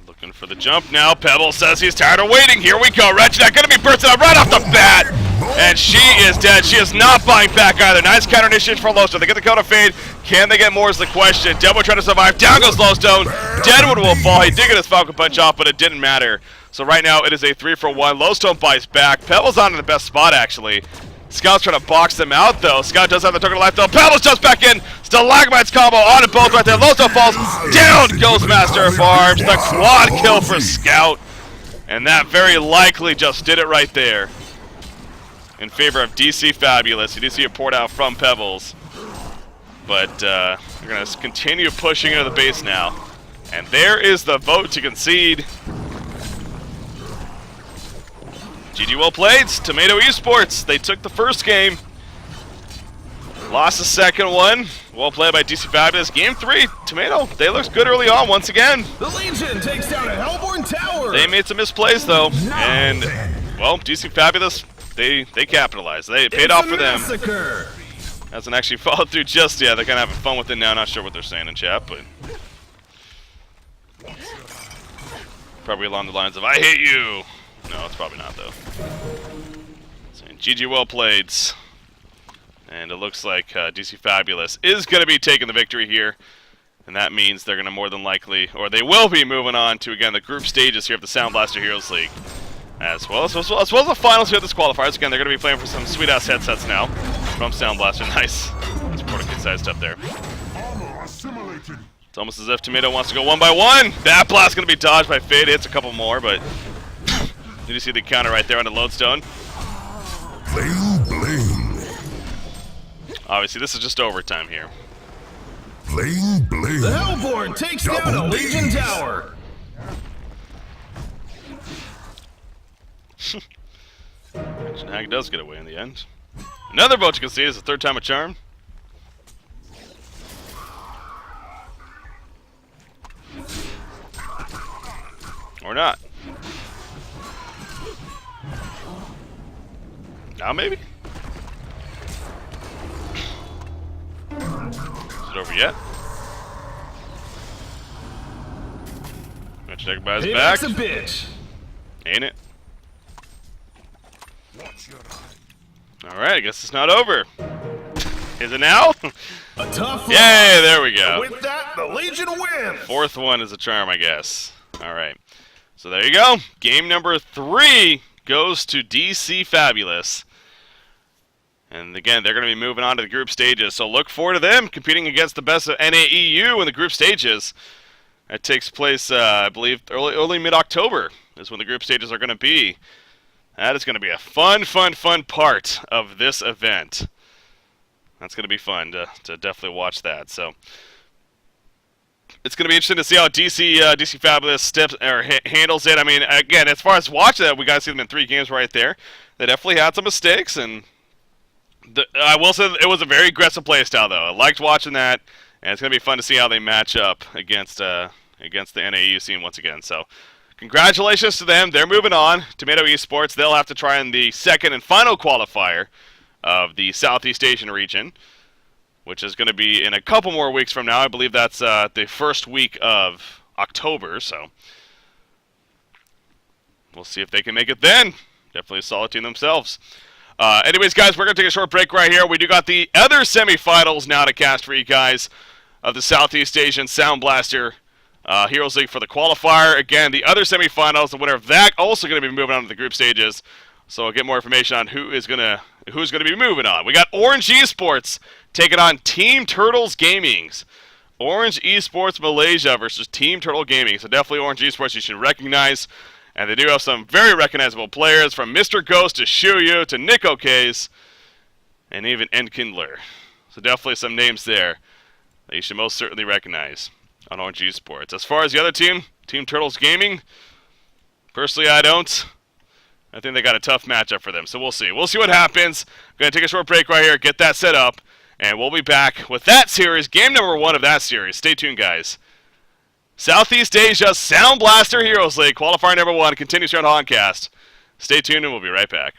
Looking for the jump now. Pebble says he's tired of waiting. Here we go. Retrodad gonna be bursting up right off the bat. And she is dead. She is not buying back either. Nice counter initiation for Lowstone. They get the counter fade. Can they get more is the question. Deadwood trying to survive. Down goes Lowstone. Deadwood will fall. He did get his Falcon Punch off, but it didn't matter. So right now it is a 3-for-1. Lowstone buys back. Pebble's on in the best spot actually. Scout's trying to box them out though. Scout does have the token of life though. Pebbles jumps back in. Stalagmites combo on it both right there. Lowstone falls. Down goes Master of Arms. The quad kill for Scout. And that very likely just did it right there. In favor of DC Fabulous. You do see a port out from Pebbles. But they're going to continue pushing into the base now. And there is the vote to concede. GG well played. Tomato Esports. They took the first game. Lost the second one. Well played by DC Fabulous. Game 3, Tomato. They looked good early on once again. The Legion takes down a Hellborn Tower. They made some misplays though. And, well, DC Fabulous, they capitalized. They paid off for them. Massacre. Hasn't actually followed through just yet. They're kind of having fun with it now. Not sure what they're saying in chat, but probably along the lines of, I hate you. No, it's probably not, though. So, GG, well played. And it looks like DC Fabulous is going to be taking the victory here. And that means they're going to more than likely, or they will be moving on to, again, the group stages here of the SoundBlaster Heroes League. As well as the finals here at this qualifiers. Again, they're going to be playing for some sweet-ass headsets now from SoundBlaster. Nice. That's pretty good-sized up there. It's almost as if TMTO wants to go one by one. That blast going to be dodged by Fade. Hits a couple more, but did you see the counter right there on the Lodestone? Bling bling. Obviously, this is just overtime here. Bling bling. The Hellborn takes down a Legion tower. Hag does get away in the end. Another vote you can see is the third time a charm. Or not. Now maybe? Is it over yet? Gonna check by his back. Payback's a bitch. Ain't it? Alright, I guess it's not over. Is it now? A tough Yay, there we go. With that, the Legion wins. Fourth one is a charm, I guess. Alright. So there you go. Game number 3 goes to DC Fabulous. And again, they're going to be moving on to the group stages. So look forward to them competing against the best of NAEU in the group stages. That takes place, I believe, early mid-October is when the group stages are going to be. That is going to be a fun part of this event. That's going to be fun to definitely watch that. So it's going to be interesting to see how DC Fabulous handles it. I mean, again, as far as watching that, we got to see them in 3 games right there. They definitely had some mistakes, and I will say it was a very aggressive play style, though. I liked watching that, and it's going to be fun to see how they match up against the NAU scene once again. So congratulations to them. They're moving on. TMTO Esports, they'll have to try in the second and final qualifier of the Southeast Asian region, which is going to be in a couple more weeks from now. I believe that's the first week of October, so we'll see if they can make it then. Definitely a solid team themselves. Anyways, guys, we're going to take a short break right here. We do got the other semifinals now to cast for you guys of the Southeast Asian SoundBlaster Heroes League for the qualifier. Again, the other semifinals, the winner of that also going to be moving on to the group stages. So we'll get more information on who's going to be moving on. We got Orange Esports taking on Team Turtles Gaming's. Orange Esports Malaysia versus Team Turtle Gaming. So definitely Orange Esports you should recognize. And they do have some very recognizable players from Mr. Ghost to Shuyu to Nick O'Kays and even Endkindler. So definitely some names there that you should most certainly recognize on Orange Esports. As far as the other team, Team Turtles Gaming, personally I don't. I think they got a tough matchup for them, so we'll see. We'll see what happens. Going to take a short break right here, get that set up, and we'll be back with that series, game number 1 of that series. Stay tuned, guys. Southeast Asia SoundBlaster Heroes League, qualifier number 1, continues here on Honcast. Stay tuned, and we'll be right back.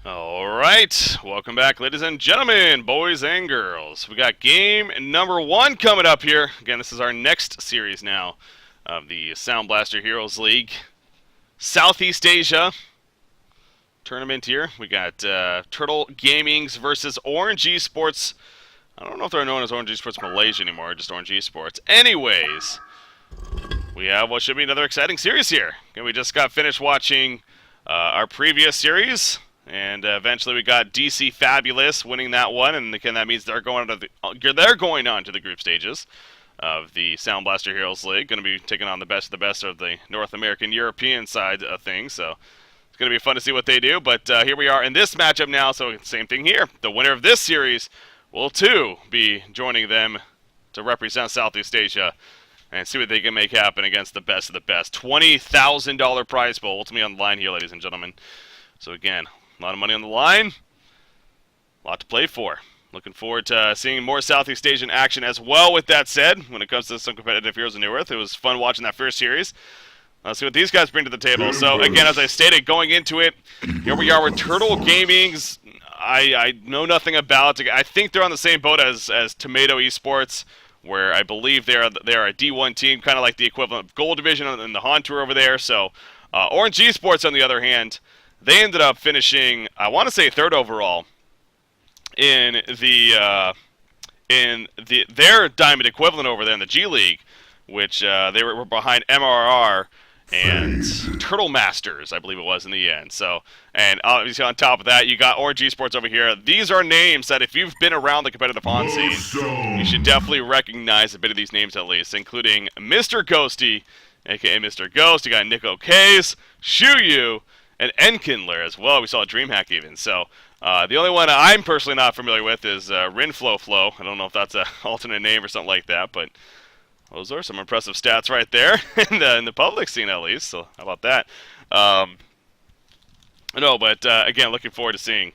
Alright, welcome back, ladies and gentlemen, boys and girls. We got game number 1 coming up here. Again, this is our next series now of the SoundBlaster Heroes League Southeast Asia tournament here. We got Turtle Gaming's versus Orange Esports. I don't know if they're known as Orange Esports Malaysia anymore, just Orange Esports. Anyways, we have what should be another exciting series here. Okay, we just got finished watching our previous series. And eventually we got DC Fabulous winning that one, and again that means they're going on to the group stages of the SoundBlaster Heroes League. Going to be taking on the best of the North American European side of things. So it's going to be fun to see what they do. But here we are in this matchup now. So same thing here. The winner of this series will too be joining them to represent Southeast Asia and see what they can make happen against the best of the best. $20,000 prize pool ultimately on the line here, ladies and gentlemen. So again, a lot of money on the line, a lot to play for. Looking forward to seeing more Southeast Asian action as well. With that said, when it comes to some competitive Heroes of New Earth, it was fun watching that first series. Let's see what these guys bring to the table. So again, as I stated, going into it, here we are with Turtle Gaming's. I know nothing about. I think they're on the same boat as TMTO Esports, where I believe they are a D1 team, kind of like the equivalent of Gold Division in the Han Tour over there. So Orange Esports, on the other hand, they ended up finishing, I want to say, 3rd overall in their Diamond equivalent over there in the G League, which they were behind MRR and Turtle Masters, I believe it was in the end. So, and obviously on top of that, you got Orange Esports over here. These are names that if you've been around the competitive Han scene, you should definitely recognize a bit of these names at least, including Mr. Ghosty, aka Mr. Ghost. You got Nico K's, Shuyu, and Enkindler as well. We saw a DreamHack even. So the only one I'm personally not familiar with is Rinflo. I don't know if that's an alternate name or something like that, but those are some impressive stats right there in the public scene at least. So how about that? Again, looking forward to seeing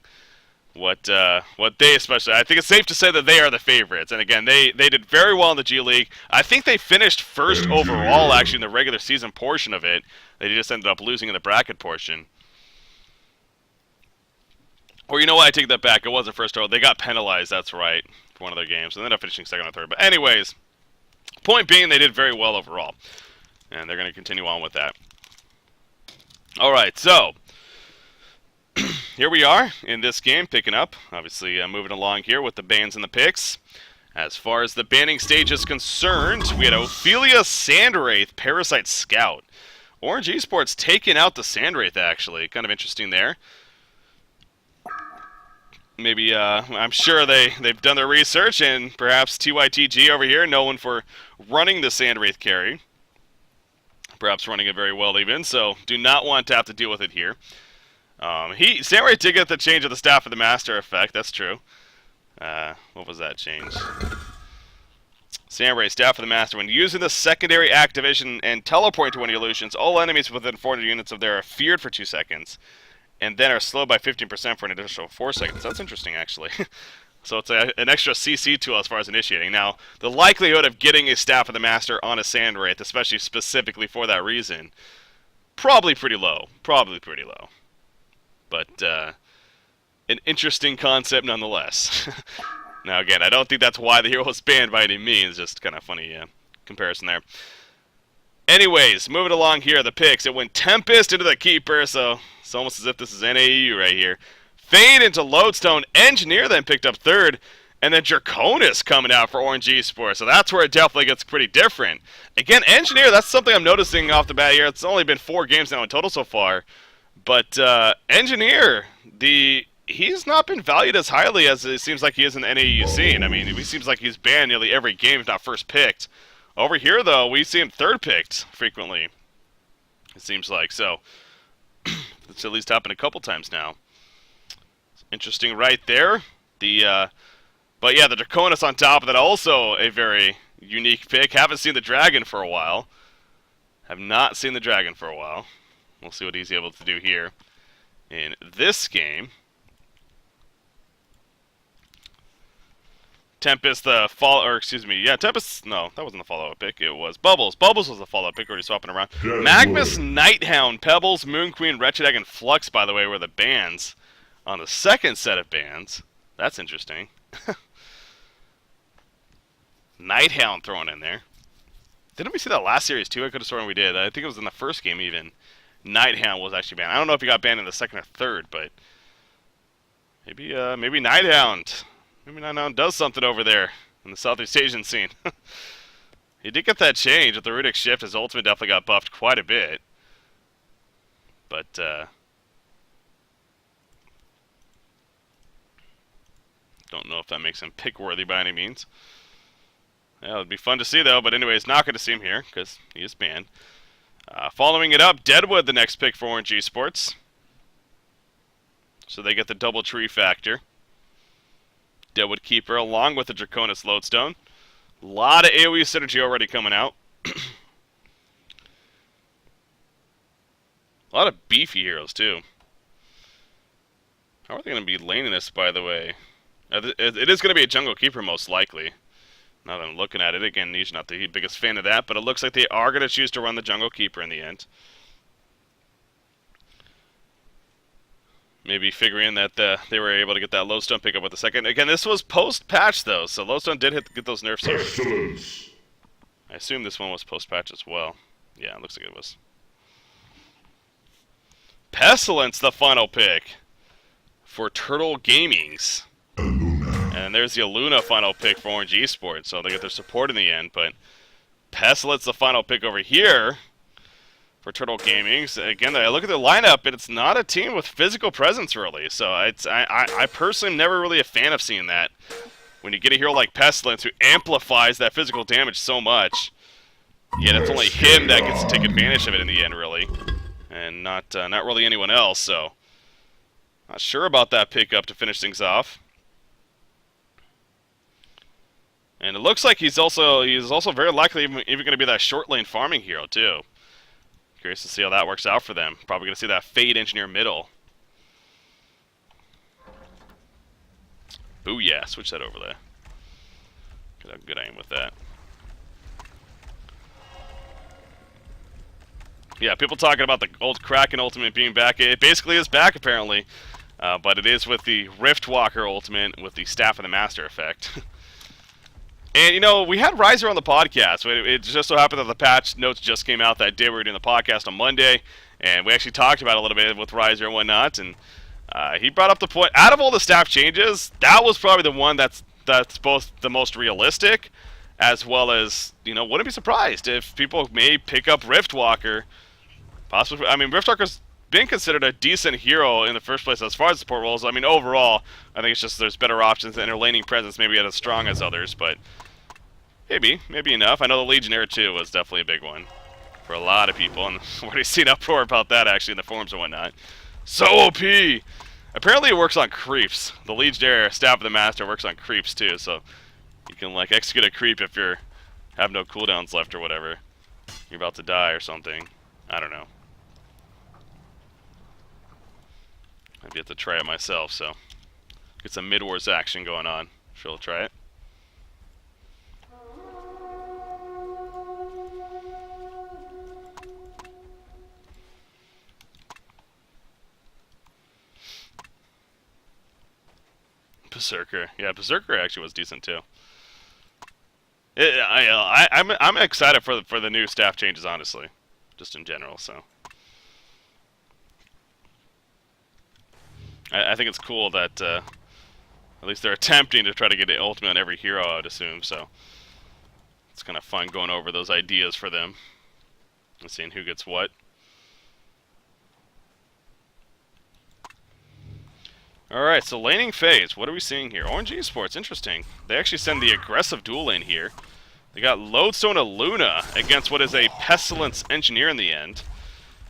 what they especially. I think it's safe to say that they are the favorites. And again, they did very well in the G League. I think they finished 1st overall actually in the regular season portion of it. They just ended up losing in the bracket portion. Or you know what? I take that back. It wasn't 1st overall. They got penalized. That's right, for one of their games. And they ended up finishing 2nd or 3rd. But anyways, point being, they did very well overall, and they're going to continue on with that. All right, so here we are in this game, picking up. Obviously, moving along here with the bans and the picks. As far as the banning stage is concerned, we had Ophelia Sandwraith, Parasite Scout. Orange Esports taking out the Sandwraith, actually. Kind of interesting there. Maybe, I'm sure they've done their research, and perhaps TYTG over here, known for running the Sandwraith carry. Perhaps running it very well even, so do not want to have to deal with it here. Sandwraith did get the change of the Staff of the Master effect, that's true. What was that change? Sandwraith, Staff of the Master. When using the secondary activation and teleporting to one of your illusions, all enemies within 400 units of there are feared for 2 seconds. And then are slowed by 15% for an additional 4 seconds. That's interesting, actually. So it's an extra CC tool as far as initiating. Now, the likelihood of getting a Staff of the Master on a Sandwraith, especially specifically for that reason, probably pretty low. Probably pretty low. But an interesting concept nonetheless. Now, again, I don't think that's why the hero was banned by any means. Just kind of funny comparison there. Anyways, moving along here, the picks. It went Tempest into the Keeper, so it's almost as if this is NAU right here. Fade into Lodestone. Engineer then picked up 3rd. And then Draconis coming out for Orange Esports. So that's where it definitely gets pretty different. Again, Engineer, that's something I'm noticing off the bat here. It's only been 4 games now in total so far. But Engineer, he's not been valued as highly as it seems like he is in the NAU scene. I mean, it seems like he's banned nearly every game, if not first picked. Over here, though, we see him 3rd picked frequently, it seems like. So, it's at least happened a couple times now. Interesting right there. But yeah, the Draconis on top of that, also a very unique pick. Haven't seen the Dragon for a while. Have not seen the Dragon for a while. We'll see what he's able to do here in this game. Tempest, Tempest, no, that wasn't the follow-up pick, it was Bubbles. Bubbles was the follow-up pick, already swapping around. Magnus, Nighthound, Pebbles, Moon Queen, Wretched Egg, and Flux, by the way, were the bans on the second set of bans. That's interesting. Nighthound thrown in there. Didn't we see that last series too? I could have sworn we did. I think it was in the first game even. Nighthound was actually banned. I don't know if he got banned in the second or third, but maybe Nighthound. Maybe Nighthound does something over there in the Southeast Asian scene. He did get that change with the Runic Shift. His ultimate definitely got buffed quite a bit. But don't know if that makes him pick-worthy by any means. Yeah, it would be fun to see, though. But anyways, not going to see him here because he is banned. Following it up, Deadwood, the next pick for Orange Esports. So they get the double tree factor. Deadwood Keeper along with the Draconis Lodestone. A lot of AoE synergy already coming out. A lot of beefy heroes, too. How are they going to be laning this, by the way? It is going to be a Jungle Keeper, most likely. Now that I'm looking at it, again, Niche not the biggest fan of that, but it looks like they are going to choose to run the Jungle Keeper in the end. Maybe figuring that they were able to get that Lodestone pickup with the second. Again, this was post-patch, though, so Lodestone did get those nerfs here. Pestilence. I assume this one was post-patch as well. Yeah, it looks like it was. Pestilence, the final pick for Turtle Gaming's. And there's the Aluna final pick for Orange Esports, so they get their support in the end. But Pestilence, the final pick over here for Turtle Gaming's. Again, I look at the lineup, and it's not a team with physical presence, really. So I personally am never really a fan of seeing that. When you get a hero like Pestilence who amplifies that physical damage so much, yet it's only him that gets to take advantage of it in the end, really. And not really anyone else, so not sure about that pickup to finish things off. And it looks like he's also very likely even going to be that short lane farming hero too. Curious to see how that works out for them. Probably going to see that Fade Engineer middle. Booyah! Switch that over there. Get a good aim with that. Yeah, people talking about the old Kraken ultimate being back. It basically is back apparently, but it is with the Riftwalker ultimate with the Staff of the Master effect. And, you know, we had Riser on the podcast. It just so happened that the patch notes just came out that day. We were doing the podcast on Monday, and we actually talked about it a little bit with Riser and whatnot. And he brought up the point, out of all the staff changes, that was probably the one that's both the most realistic, as well as, you know, wouldn't be surprised if people may pick up Riftwalker. Possibly, I mean, Riftwalker's been considered a decent hero in the first place as far as support roles. I mean, overall, I think it's just there's better options and her laning presence maybe not as strong as others, but maybe enough. I know the Legionnaire too was definitely a big one for a lot of people, and I've already seen uproar about that actually in the forums and whatnot. So OP! Apparently it works on creeps. The Legionnaire Staff of the Master works on creeps too, so you can like execute a creep if you have no cooldowns left or whatever. You're about to die or something. I don't know. I've yet to try it myself, so get some mid-wars action going on. Sure, I'll try it. Berserker. Yeah, Berserker actually was decent too. I'm excited for the new staff changes, honestly, just in general. So I think it's cool that at least they're attempting to try to get an ultimate on every hero, I would assume. So it's kind of fun going over those ideas for them and seeing who gets what. Alright, so laning phase. What are we seeing here? Orange Esports, interesting. They actually send the aggressive dual lane here. They got Lodestone Aluna against what is a Pestilence Engineer in the end.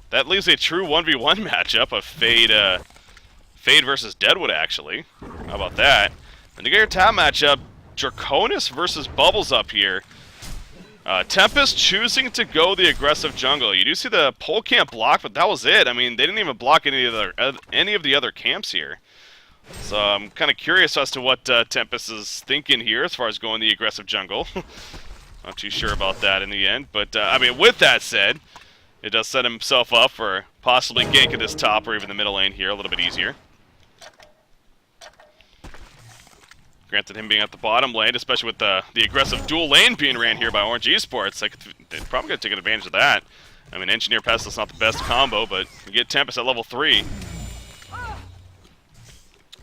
That leaves a true 1v1 matchup of Fade versus Deadwood, actually. How about that? Then you get your tab matchup, Draconis versus Bubbles up here. Tempest choosing to go the aggressive jungle. You do see the pole camp block, but that was it. I mean, they didn't even block any of the other camps here. So I'm kind of curious as to what Tempest is thinking here as far as going the aggressive jungle. Not too sure about that in the end, but I mean, with that said, it does set himself up for possibly ganking this top or even the middle lane here a little bit easier. Granted, him being at the bottom lane, especially with the aggressive dual lane being ran here by Orange Esports, they're probably going to take advantage of that. I mean, Engineer Pestil's not the best combo, but you get Tempest at level 3.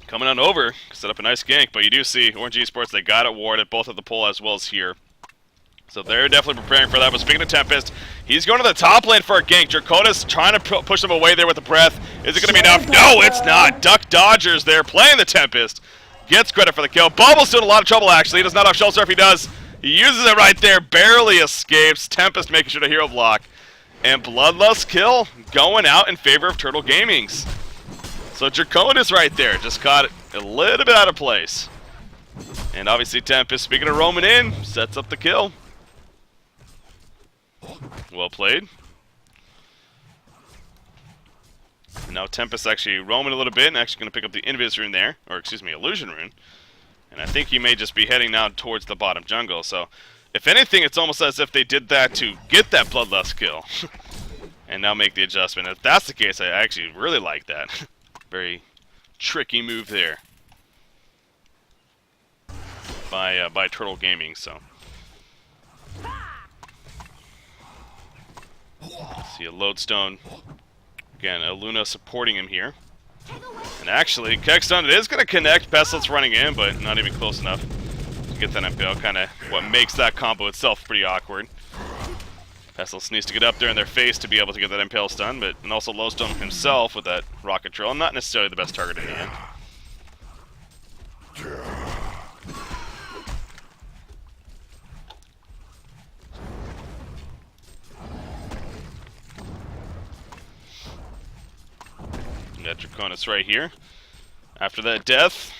Coming on over, set up a nice gank, but you do see Orange Esports, they got it warded, both at the pole as well as here. So they're definitely preparing for that. But speaking of Tempest, he's going to the top lane for a gank. Draconis trying to push him away there with the breath. Is it going to be enough? No, it's not. Duck Dodgers there playing the Tempest. Gets credit for the kill. Bubble's doing a lot of trouble, actually. He does not have Shell Surf. He does. He uses it right there. Barely escapes. Tempest making sure to hero block. And Bloodlust kill going out in favor of Turtle Gaming's. So Draconis right there just got it a little bit out of place. And obviously Tempest, speaking of roaming in, sets up the kill. Well played. And now Tempest actually roaming a little bit and actually going to pick up the Invis rune there. Or excuse me, Illusion rune. And I think he may just be heading now towards the bottom jungle. So if anything, it's almost as if they did that to get that Bloodlust kill. And now make the adjustment. If that's the case, I actually really like that. Very tricky move there. By Turtle Gaming, so. See a Lodestone. Again, a Luna supporting him here. And actually, Kekstone is going to connect. Pestil's running in, but not even close enough to get that MPL. Kind of what makes that combo itself pretty awkward. Pestilus needs to get up there in their face to be able to get that Impale stun, but and also Lodestone himself with that Rocket Drill. Not necessarily the best target in the end. We got Draconis right here. After that death,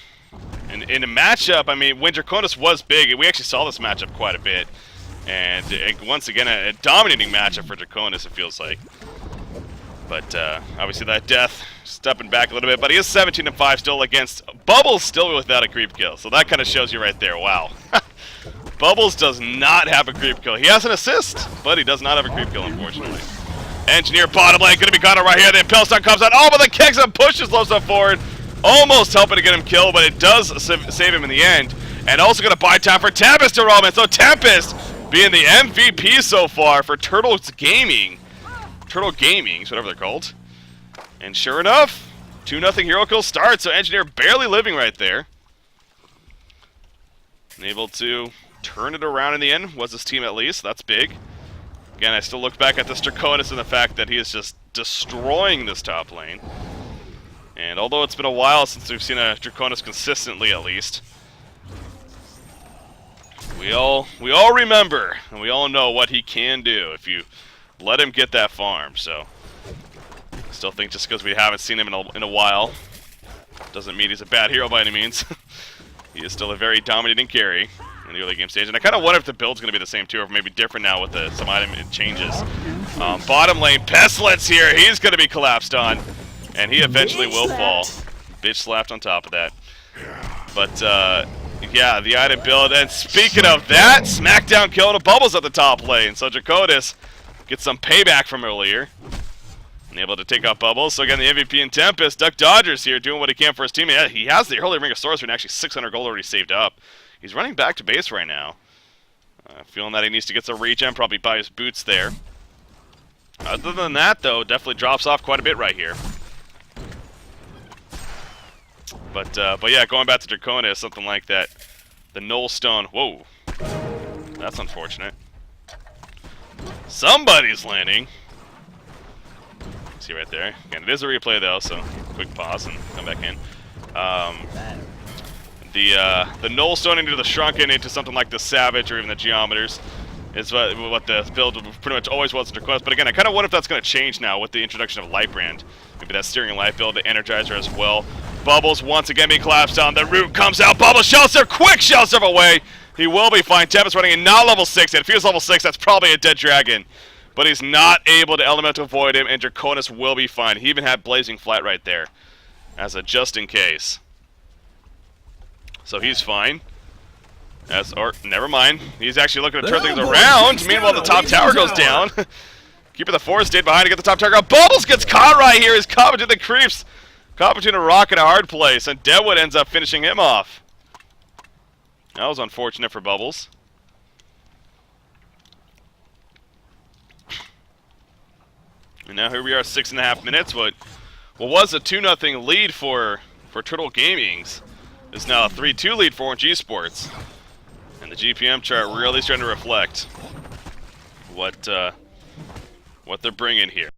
and in a matchup, I mean, when Draconis was big, we actually saw this matchup quite a bit. And once again, a dominating matchup for Draconis, it feels like. But obviously that death, stepping back a little bit. But he is 17-5 still against Bubbles, still without a creep kill. So that kind of shows you right there. Wow. Bubbles does not have a creep kill. He has an assist, but he does not have a creep kill, unfortunately. Engineer bottom lane, going to be caught right here. The Impale stun comes out. Oh, but the Kegstone pushes Lodestone forward. Almost helping to get him killed, but it does save him in the end. And also going to buy time for Tempest to roam in. So Tempest being the MVP so far for Turtle Gaming, whatever they're called. And sure enough, 2-0 hero kill starts, so Engineer barely living right there. And able to turn it around in the end, was his team at least, that's big. Again, I still look back at this Draconis and the fact that he is just destroying this top lane. And although it's been a while since we've seen a Draconis consistently at least, we all remember, and we all know what he can do if you let him get that farm. So, I still think just because we haven't seen him in a while, doesn't mean he's a bad hero by any means. He is still a very dominating carry in the early game stage. And I kind of wonder if the build's going to be the same too, or maybe different now with some item changes. Bottom lane, Pestilence here, he's going to be collapsed on, and he eventually will fall. Bitch slapped on top of that. But, yeah, the item build, and speaking of that, Smackdown kill to Bubbles at the top lane. So Draconis gets some payback from earlier. And able to take out Bubbles. So again, the MVP and Tempest, Duck Dodgers here doing what he can for his team. Yeah, he has the early Ring of Sorcery and actually 600 gold already saved up. He's running back to base right now. Feeling that he needs to get some regen, probably buy his boots there. Other than that, though, definitely drops off quite a bit right here. But yeah, going back to Draconis, something like that. The Null Stone. Whoa. That's unfortunate. Somebody's landing. See right there. Again, it is a replay though, so quick pause and come back in. The Null Stone into the Shrunken into something like the Savage or even the Geometers is what the build pretty much always was in Draconis. But again, I kind of wonder if that's going to change now with the introduction of Lightbrand. Maybe that Steering Light build, the Energizer as well. Bubbles once again being collapsed on. The root comes out. Bubbles Shell Surf, quick Shell Surf away. He will be fine. Tempest running in, not level 6 yet. If he was level 6, that's probably a dead dragon. But he's not able to Elemental Void him, and Draconis will be fine. He even had Blazing Flat right there as a just in case. So he's fine. Or never mind. He's actually looking to turn things around. Meanwhile, the top tower goes down. Keeping the forest stayed behind to get the top tower. Bubbles gets caught right here. He's caught between the creeps. Caught between a rock and a hard place, and Deadwood ends up finishing him off. That was unfortunate for Bubbles. And now here we are, 6.5 minutes. What was a 2-0 lead for Turtle Gaming's is now a 3-2 lead for Orange Esports. And the GPM chart really starting to reflect what they're bringing here.